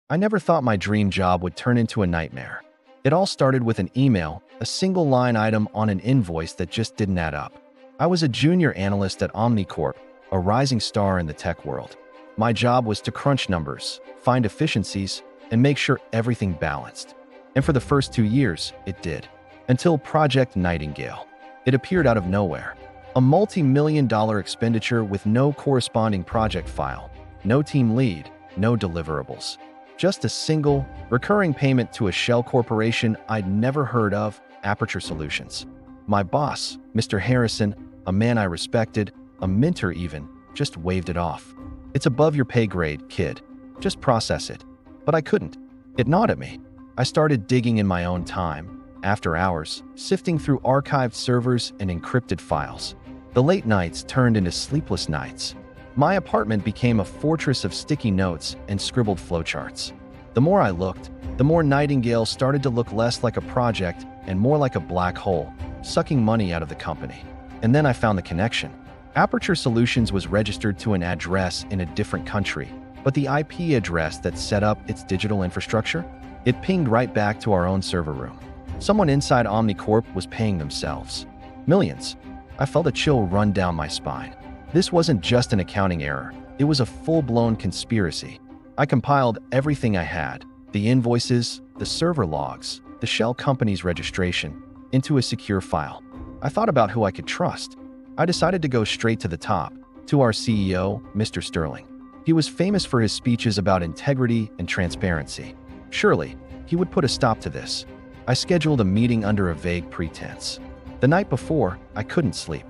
I never thought my dream job would turn into a nightmare. It all started with an email, a single line item on an invoice that just didn't add up. I was a junior analyst at Omnicorp, a rising star in the tech world. My job was to crunch numbers, find efficiencies, and make sure everything balanced. And for the first 2 years, it did. Until Project Nightingale. It appeared out of nowhere. A multi-million-dollar expenditure with no corresponding project file, no team lead, no deliverables. Just a single, recurring payment to a shell corporation I'd never heard of, Aperture Solutions. My boss, Mr. Harrison, a man I respected, a mentor even, just waved it off. "It's above your pay grade, kid. Just process it." But I couldn't. It gnawed at me. I started digging in my own time, after hours, sifting through archived servers and encrypted files. The late nights turned into sleepless nights. My apartment became a fortress of sticky notes and scribbled flowcharts. The more I looked, the more Nightingale started to look less like a project and more like a black hole, sucking money out of the company. And then I found the connection. Aperture Solutions was registered to an address in a different country, but the IP address that set up its digital infrastructure? It pinged right back to our own server room. Someone inside Omnicorp was paying themselves. Millions. I felt a chill run down my spine. This wasn't just an accounting error. It was a full-blown conspiracy. I compiled everything I had, the invoices, the server logs, the shell company's registration, into a secure file. I thought about who I could trust. I decided to go straight to the top, to our CEO, Mr. Sterling. He was famous for his speeches about integrity and transparency. Surely, he would put a stop to this. I scheduled a meeting under a vague pretense. The night before, I couldn't sleep.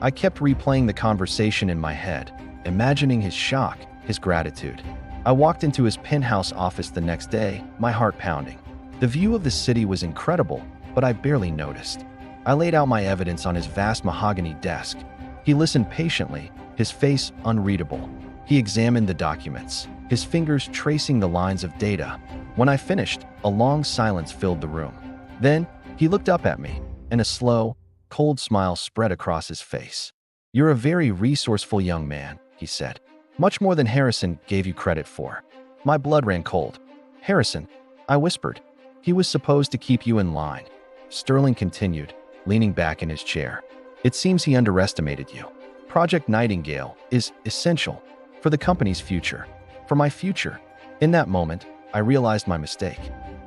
I kept replaying the conversation in my head, imagining his shock, his gratitude. I walked into his penthouse office the next day, my heart pounding. The view of the city was incredible, but I barely noticed. I laid out my evidence on his vast mahogany desk. He listened patiently, his face unreadable. He examined the documents, his fingers tracing the lines of data. When I finished, a long silence filled the room. Then, he looked up at me, and a slow, cold smile spread across his face. "You're a very resourceful young man," he said. "Much more than Harrison gave you credit for." My blood ran cold. "Harrison," I whispered. "He was supposed to keep you in line." Sterling continued, leaning back in his chair. "It seems he underestimated you. Project Nightingale is essential for the company's future, for my future." In that moment, I realized my mistake.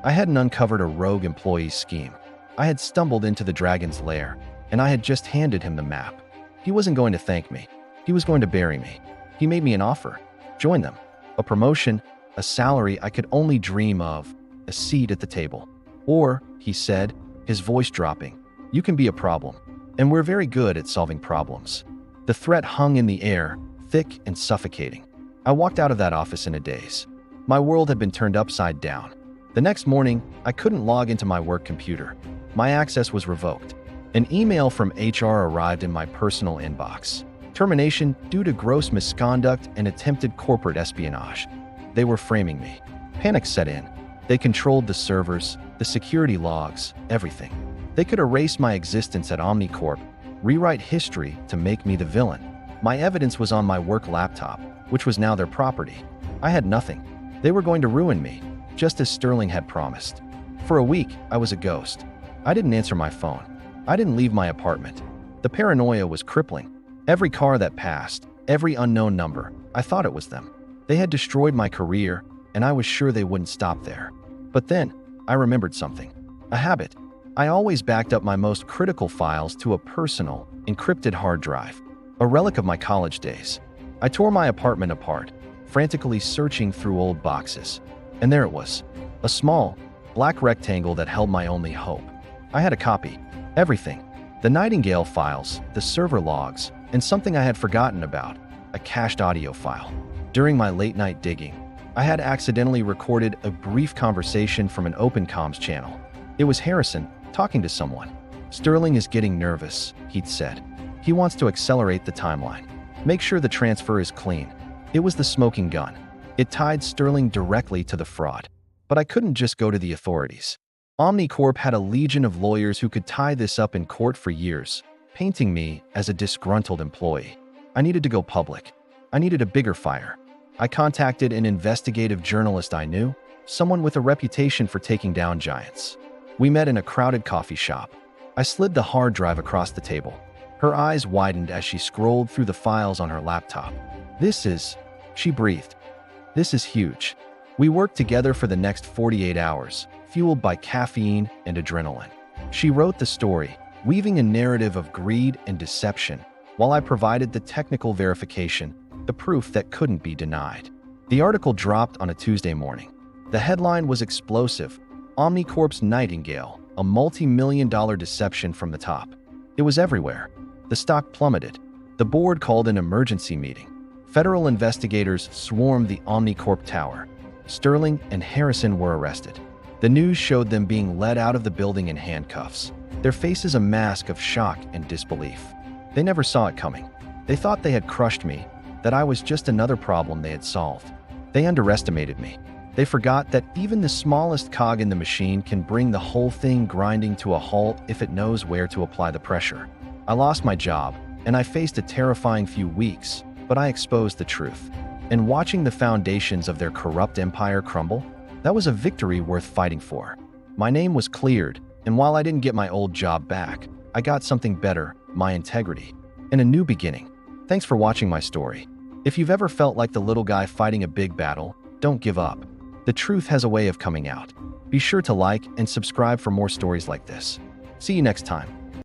I hadn't uncovered a rogue employee's scheme. I had stumbled into the dragon's lair, and I had just handed him the map. He wasn't going to thank me. He was going to bury me. He made me an offer. Join them. A promotion, a salary I could only dream of, a seat at the table. Or, he said, his voice dropping, "You can be a problem, and we're very good at solving problems." The threat hung in the air, thick and suffocating. I walked out of that office in a daze. My world had been turned upside down. The next morning, I couldn't log into my work computer. My access was revoked. An email from HR arrived in my personal inbox. Termination due to gross misconduct and attempted corporate espionage. They were framing me. Panic set in. They controlled the servers, the security logs, everything. They could erase my existence at Omnicorp, rewrite history to make me the villain. My evidence was on my work laptop, which was now their property. I had nothing. They were going to ruin me, just as Sterling had promised. For a week, I was a ghost. I didn't answer my phone. I didn't leave my apartment. The paranoia was crippling. Every car that passed, every unknown number, I thought it was them. They had destroyed my career, and I was sure they wouldn't stop there. But then, I remembered something. A habit. I always backed up my most critical files to a personal, encrypted hard drive, a relic of my college days. I tore my apartment apart, frantically searching through old boxes. And there it was, a small, black rectangle that held my only hope. I had a copy. Everything. The Nightingale files, the server logs, and something I had forgotten about, a cached audio file. During my late-night digging, I had accidentally recorded a brief conversation from an open comms channel. It was Harrison talking to someone. "Sterling is getting nervous," he'd said. "He wants to accelerate the timeline. Make sure the transfer is clean." It was the smoking gun. It tied Sterling directly to the fraud. But I couldn't just go to the authorities. Omnicorp had a legion of lawyers who could tie this up in court for years, painting me as a disgruntled employee. I needed to go public. I needed a bigger fire. I contacted an investigative journalist I knew, someone with a reputation for taking down giants. We met in a crowded coffee shop. I slid the hard drive across the table. Her eyes widened as she scrolled through the files on her laptop. She breathed. This is huge. We worked together for the next 48 hours, fueled by caffeine and adrenaline. She wrote the story, weaving a narrative of greed and deception, while I provided the technical verification, the proof that couldn't be denied. The article dropped on a Tuesday morning. The headline was explosive: Omnicorp's Nightingale, a multi-million-dollar deception from the top. It was everywhere. The stock plummeted. The board called an emergency meeting. Federal investigators swarmed the Omnicorp tower. Sterling and Harrison were arrested. The news showed them being led out of the building in handcuffs, their faces a mask of shock and disbelief. They never saw it coming. They thought they had crushed me, that I was just another problem they had solved. They underestimated me. They forgot that even the smallest cog in the machine can bring the whole thing grinding to a halt if it knows where to apply the pressure. I lost my job, and I faced a terrifying few weeks, but I exposed the truth. And watching the foundations of their corrupt empire crumble, that was a victory worth fighting for. My name was cleared, and while I didn't get my old job back, I got something better, my integrity, and a new beginning. Thanks for watching my story. If you've ever felt like the little guy fighting a big battle, don't give up. The truth has a way of coming out. Be sure to like and subscribe for more stories like this. See you next time.